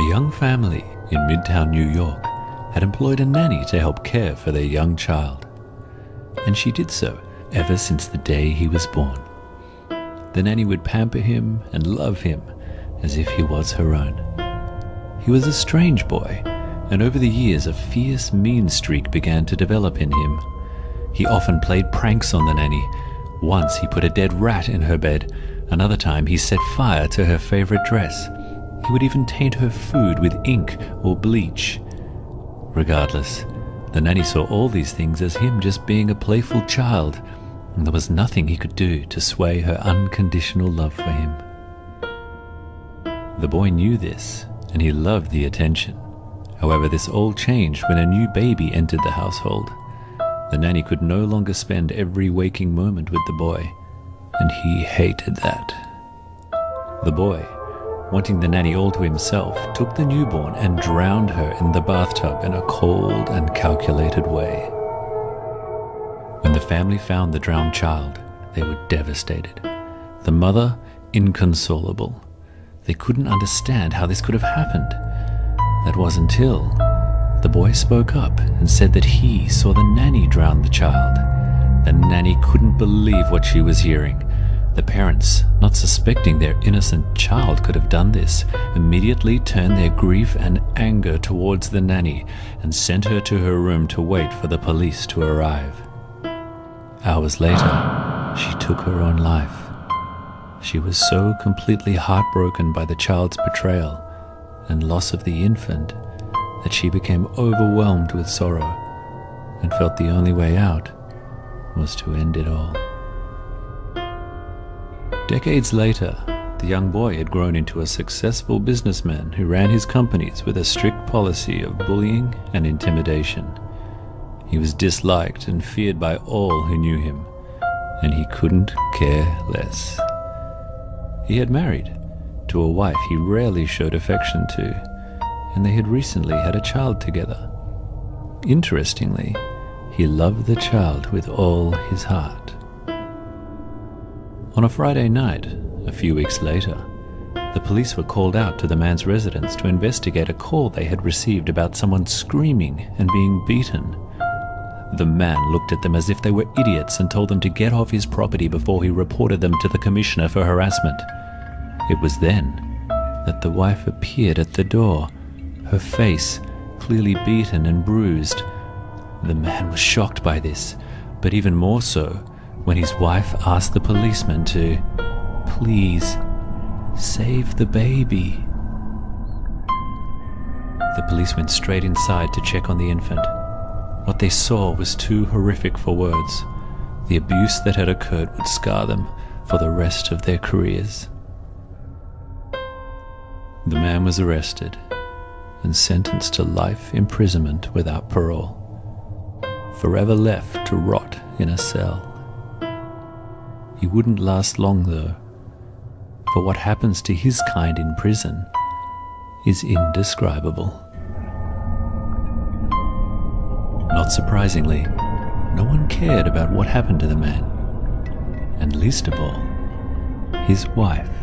A young family in Midtown New York had employed a nanny to help care for their young child, and she did so ever since the day he was born. The nanny would pamper him and love him as if he was her own. He was a strange boy, and over the years a fierce, mean streak began to develop in him. He often played pranks on the nanny. Once he put a dead rat in her bed. Another time he set fire to her favorite dress. He would even taint her food with ink or bleach. Regardless, the nanny saw all these things as him just being a playful child, and there was nothing he could do to sway her unconditional love for him. The boy knew this, and he loved the attention. However, this all changed when a new baby entered the household. The nanny could no longer spend every waking moment with the boy, and he hated that. The boy, wanting the nanny all to himself, took the newborn and drowned her in the bathtub in a cold and calculated way. When the family found the drowned child, they were devastated. The mother, inconsolable. They couldn't understand how this could have happened. That was until the boy spoke up and said that he saw the nanny drown the child. The nanny couldn't believe what she was hearing. The parents, not suspecting their innocent child could have done this, immediately turned their grief and anger towards the nanny and sent her to her room to wait for the police to arrive. Hours later, she took her own life. She was so completely heartbroken by the child's betrayal and loss of the infant that she became overwhelmed with sorrow and felt the only way out was to end it all. Decades later, the young boy had grown into a successful businessman who ran his companies with a strict policy of bullying and intimidation. He was disliked and feared by all who knew him, and he couldn't care less. He had married to a wife he rarely showed affection to, and they had recently had a child together. Interestingly, he loved the child with all his heart. On a Friday night, a few weeks later, the police were called out to the man's residence to investigate a call they had received about someone screaming and being beaten. The man looked at them as if they were idiots and told them to get off his property before he reported them to the commissioner for harassment. It was then that the wife appeared at the door, her face clearly beaten and bruised. The man was shocked by this, but even more so when his wife asked the policeman to, "Please, save the baby." The police went straight inside to check on the infant. What they saw was too horrific for words. The abuse that had occurred would scar them for the rest of their careers. The man was arrested and sentenced to life imprisonment without parole, forever left to rot in a cell. He wouldn't last long though, for what happens to his kind in prison is indescribable. Not surprisingly, no one cared about what happened to the man, and least of all, his wife.